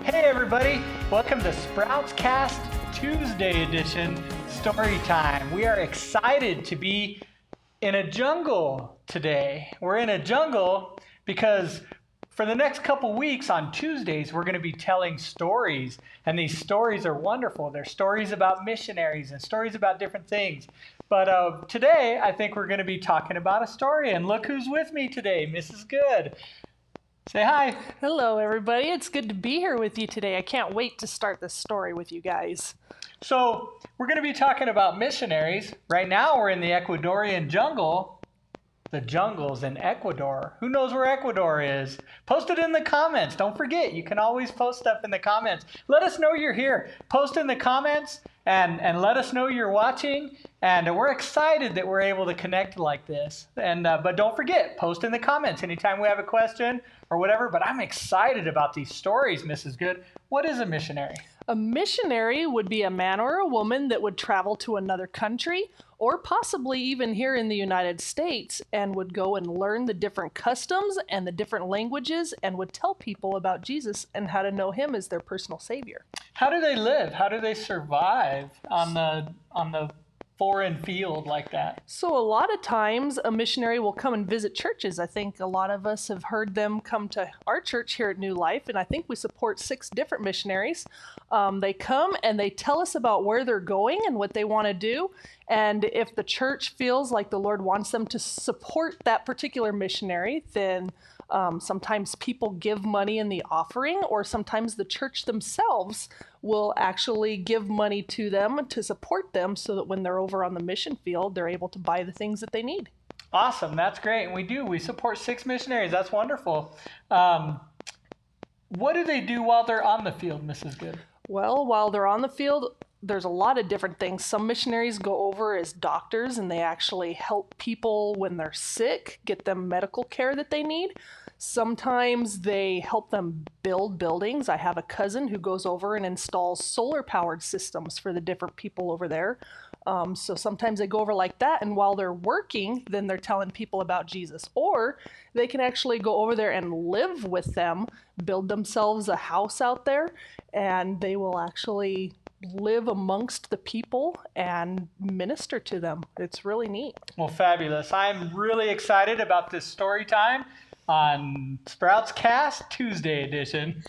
Hey everybody, welcome to SproutsCast Tuesday edition story time. We are excited to be in a jungle today. We're in a jungle because for the next couple weeks on Tuesdays, we're going to be telling stories. And these stories are wonderful. They're stories about missionaries and stories about different things. But today, I think we're going to be talking about a story. And look who's with me today, Mrs. Good. Say hi. Hello, everybody. It's good to be here with you today. I can't wait to start this story with you guys. So we're going to be talking about missionaries. Right now, we're in the Ecuadorian jungle. The jungle's in Ecuador. Who knows where Ecuador is? Post it in the comments. Don't forget, you can always post stuff in the comments. Let us know you're here. Post in the comments and let us know you're watching. And we're excited that we're able to connect like this. But don't forget, post in the comments anytime we have a question or whatever. But I'm excited about these stories, Mrs. Good. What is a missionary? A missionary would be a man or a woman that would travel to another country, or possibly even here in the United States, and would go and learn the different customs and the different languages and would tell people about Jesus and how to know him as their personal savior. How do they live? How do they survive on the foreign field like that? So a lot of times a missionary will come and visit churches. I think a lot of us have heard them come to our church here at NewLife, and I think we support 6 different missionaries. They come and they tell us about where they're going and what they want to do. And if the church feels like the Lord wants them to support that particular missionary, then sometimes people give money in the offering, or sometimes the church themselves will actually give money to them to support them so that when they're over on the mission field, they're able to buy the things that they need. Awesome. That's great. And we support 6 missionaries. That's wonderful. What do they do while they're on the field, Mrs. Good? Well, while they're on the field, there's a lot of different things. Some missionaries go over as doctors and they actually help people when they're sick, get them medical care that they need. Sometimes they help them build buildings. I have a cousin who goes over and installs solar powered systems for the different people over there. So sometimes they go over like that, and while they're working, then they're telling people about Jesus. Or they can actually go over there and live with them, build themselves a house out there, and they will actually live amongst the people and minister to them. It's really neat. Well, fabulous. I'm really excited about this story time on SproutsCast Tuesday edition.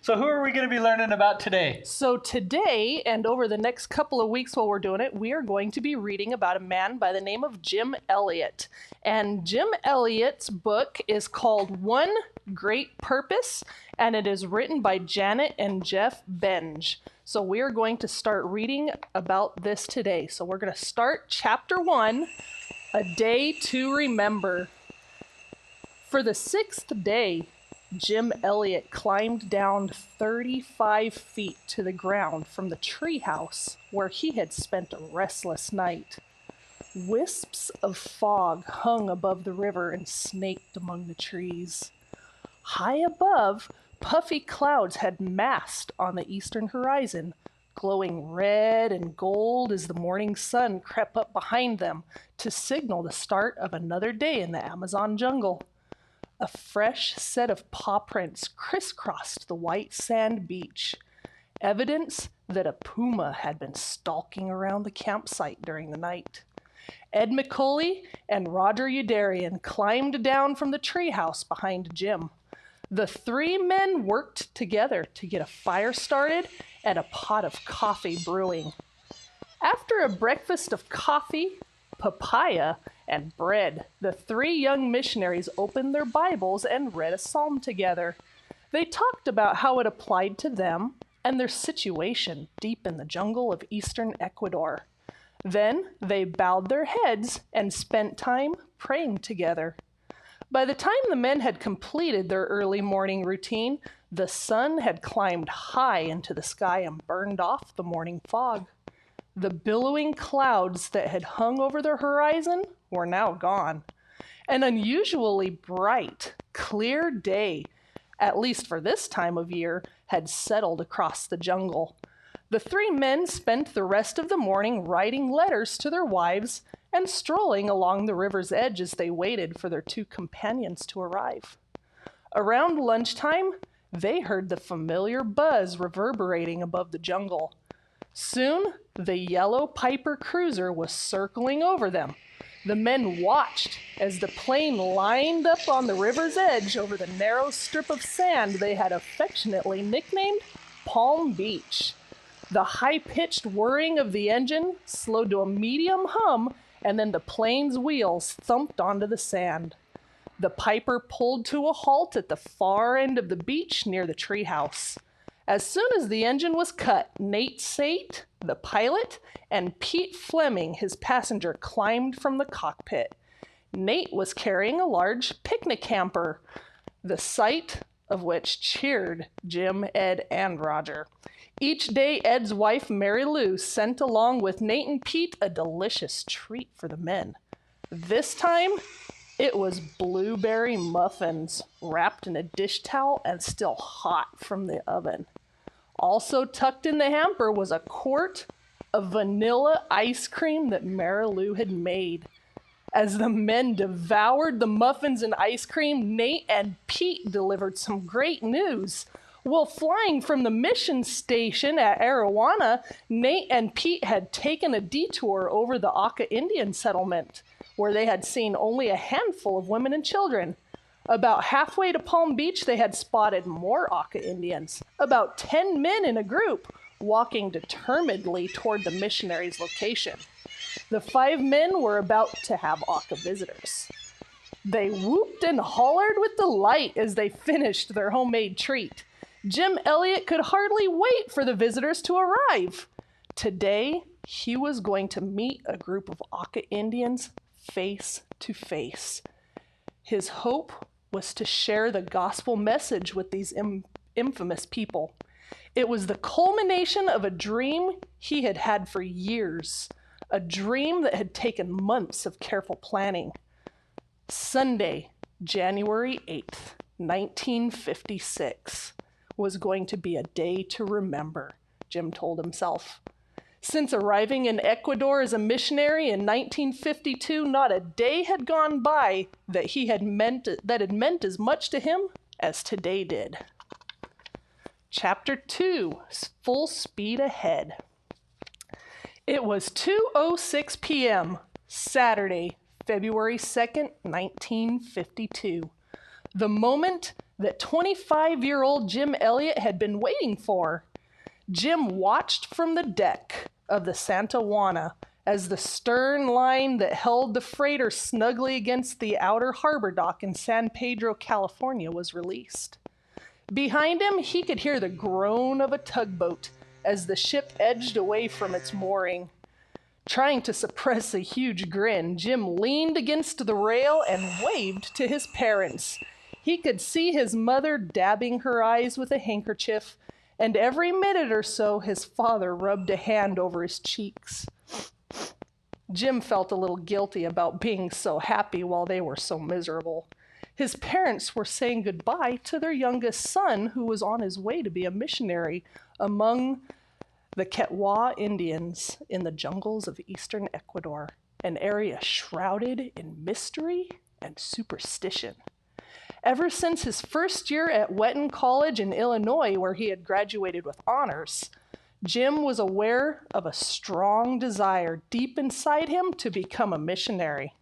So who are we going to be learning about today? So today, and over the next couple of weeks while we're doing it, we are going to be reading about a man by the name of Jim Elliot. And Jim Elliot's book is called One Great Purpose, and it is written by Janet and Jeff Benge. So we are going to start reading about this today. So we're going to start chapter 1, A Day to Remember. For the 6th day, Jim Elliot climbed down 35 feet to the ground from the treehouse where he had spent a restless night. Wisps of fog hung above the river and snaked among the trees. High above, puffy clouds had massed on the eastern horizon, glowing red and gold as the morning sun crept up behind them to signal the start of another day in the Amazon jungle. A fresh set of paw prints crisscrossed the white sand beach, evidence that a puma had been stalking around the campsite during the night. Ed McCauley and Roger Udarian climbed down from the treehouse behind Jim. The 3 men worked together to get a fire started and a pot of coffee brewing. After a breakfast of coffee, papaya, and bread, the 3 young missionaries opened their Bibles and read a psalm together. They talked about how it applied to them and their situation deep in the jungle of eastern Ecuador. Then they bowed their heads and spent time praying together. By the time the men had completed their early morning routine, the sun had climbed high into the sky and burned off the morning fog. The billowing clouds that had hung over the horizon were now gone. An unusually bright, clear day, at least for this time of year, had settled across the jungle. The 3 men spent the rest of the morning writing letters to their wives and strolling along the river's edge as they waited for their 2 companions to arrive. Around lunchtime, They heard the familiar buzz reverberating above the jungle. Soon, the yellow Piper cruiser was circling over them. The men watched as the plane lined up on the river's edge over the narrow strip of sand they had affectionately nicknamed Palm Beach. The high-pitched whirring of the engine slowed to a medium hum, and then the plane's wheels thumped onto the sand. The Piper pulled to a halt at the far end of the beach near the treehouse. As soon as the engine was cut, Nate Sate, the pilot, and Pete Fleming, his passenger, climbed from the cockpit. Nate was carrying a large picnic hamper, the sight of which cheered Jim, Ed, and Roger. Each day, Ed's wife, Mary Lou, sent along with Nate and Pete a delicious treat for the men. This time, it was blueberry muffins wrapped in a dish towel and still hot from the oven. Also tucked in the hamper was a quart of vanilla ice cream that Mary Lou had made. As the men devoured the muffins and ice cream, Nate and Pete delivered some great news. While flying from the mission station at Arowana, Nate and Pete had taken a detour over the Auca Indian settlement, where they had seen only a handful of women and children. About halfway to Palm Beach, they had spotted more Auca Indians, about 10 men in a group, walking determinedly toward the missionaries' location. The 5 men were about to have Auca visitors. They whooped and hollered with delight as they finished their homemade treat. Jim Elliot could hardly wait for the visitors to arrive. Today, he was going to meet a group of Auca Indians face to face. His hope was to share the gospel message with these infamous people. It was the culmination of a dream he had had for years, a dream that had taken months of careful planning. Sunday, January 8th, 1956, was going to be a day to remember, Jim told himself. Since arriving in Ecuador as a missionary in 1952, not a day had gone by that had meant as much to him as today did. Chapter 2, Full Speed Ahead. It was 2:06 p.m., Saturday, February 2nd, 1952. The moment that 25-year-old Jim Elliot had been waiting for. Jim watched from the deck of the Santa Juana as the stern line that held the freighter snugly against the outer harbor dock in San Pedro, California, was released. Behind him, he could hear the groan of a tugboat as the ship edged away from its mooring. Trying to suppress a huge grin, Jim leaned against the rail and waved to his parents. He could see his mother dabbing her eyes with a handkerchief, and every minute or so his father rubbed a hand over his cheeks. Jim felt a little guilty about being so happy while they were so miserable. His parents were saying goodbye to their youngest son, who was on his way to be a missionary among the Quechua Indians in the jungles of eastern Ecuador, an area shrouded in mystery and superstition. Ever since his first year at Wheaton College in Illinois, where he had graduated with honors, Jim was aware of a strong desire deep inside him to become a missionary.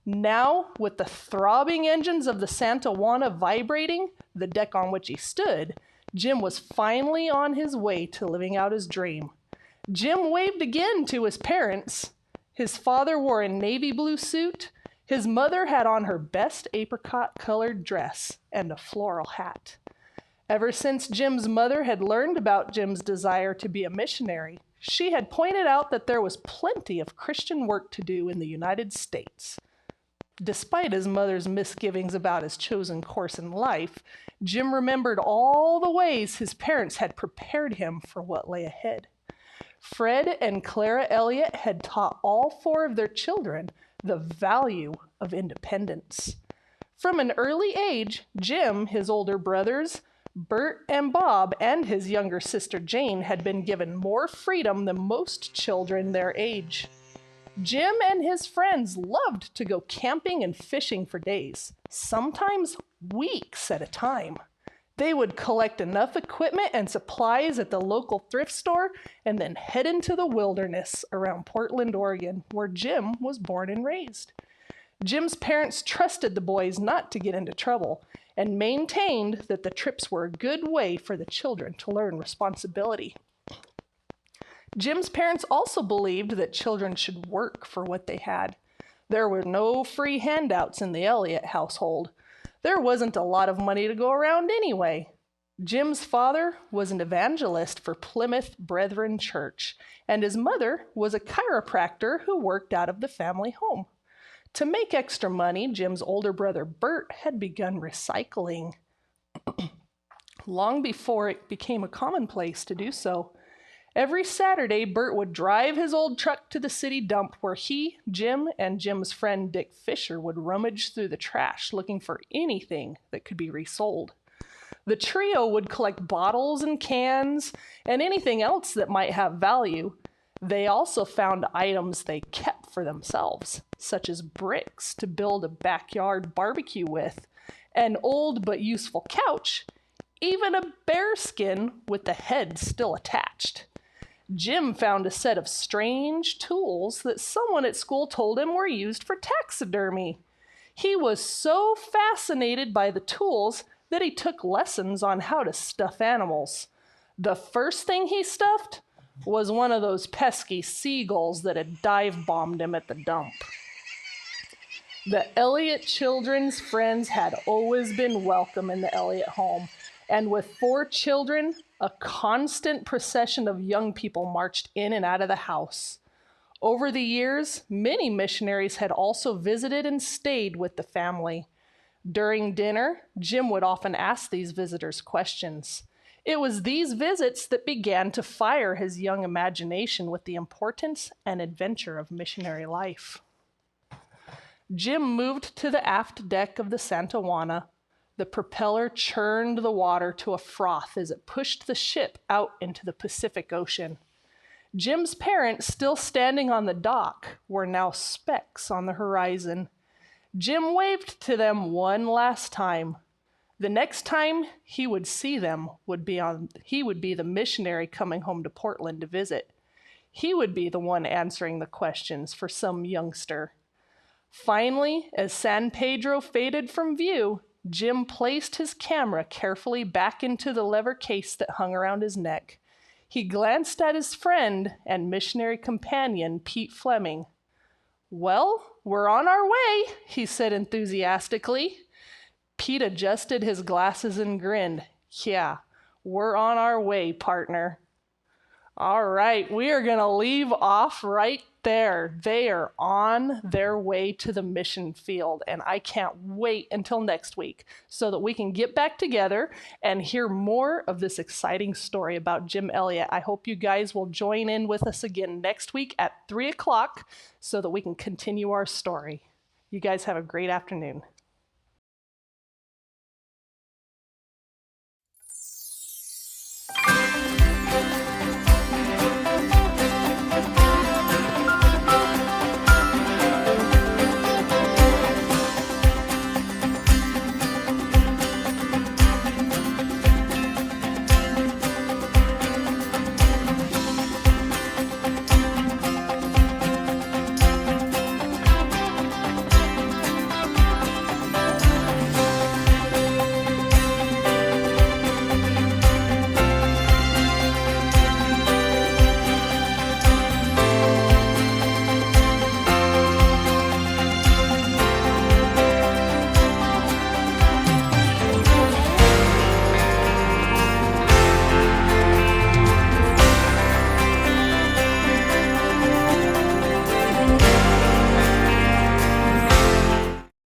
Now, with the throbbing engines of the Santa Juana vibrating, the deck on which he stood, Jim was finally on his way to living out his dream. Jim waved again to his parents. His father wore a navy blue suit. His mother had on her best apricot-colored dress and a floral hat. Ever since Jim's mother had learned about Jim's desire to be a missionary, she had pointed out that there was plenty of Christian work to do in the United States. Despite his mother's misgivings about his chosen course in life, Jim remembered all the ways his parents had prepared him for what lay ahead. Fred and Clara Elliot had taught all 4 of their children the value of independence. From an early age, Jim, his older brothers, Bert and Bob, and his younger sister Jane had been given more freedom than most children their age. Jim and his friends loved to go camping and fishing for days, sometimes weeks at a time. They would collect enough equipment and supplies at the local thrift store and then head into the wilderness around Portland, Oregon, where Jim was born and raised. Jim's parents trusted the boys not to get into trouble and maintained that the trips were a good way for the children to learn responsibility. Jim's parents also believed that children should work for what they had. There were no free handouts in the Elliot household. There wasn't a lot of money to go around anyway. Jim's father was an evangelist for Plymouth Brethren Church, and his mother was a chiropractor who worked out of the family home. To make extra money, Jim's older brother Bert had begun recycling long before it became a commonplace to do so. Every Saturday, Bert would drive his old truck to the city dump where he, Jim, and Jim's friend Dick Fisher would rummage through the trash looking for anything that could be resold. The trio would collect bottles and cans and anything else that might have value. They also found items they kept for themselves, such as bricks to build a backyard barbecue with, an old but useful couch, even a bear skin with the head still attached. Jim found a set of strange tools that someone at school told him were used for taxidermy. He was so fascinated by the tools that he took lessons on how to stuff animals. The first thing he stuffed was one of those pesky seagulls that had dive-bombed him at the dump. The Elliot children's friends had always been welcome in the Elliot home, and with 4 children, a constant procession of young people marched in and out of the house. Over the years, many missionaries had also visited and stayed with the family. During dinner, Jim would often ask these visitors questions. It was these visits that began to fire his young imagination with the importance and adventure of missionary life. Jim moved to the aft deck of the Santa Juana. The propeller churned the water to a froth as it pushed the ship out into the Pacific Ocean. Jim's parents, still standing on the dock, were now specks on the horizon. Jim waved to them one last time. The next time he would see them he would be the missionary coming home to Portland to visit. He would be the one answering the questions for some youngster. Finally, as San Pedro faded from view, Jim placed his camera carefully back into the leather case that hung around his neck. He glanced at his friend and missionary companion, Pete Fleming. "Well, we're on our way," he said enthusiastically. Pete adjusted his glasses and grinned. "Yeah, we're on our way, partner." All right, we are going to leave off right there. They are on their way to the mission field, and I can't wait until next week so that we can get back together and hear more of this exciting story about Jim Elliot. I hope you guys will join in with us again next week at 3 o'clock so that we can continue our story. You guys have a great afternoon.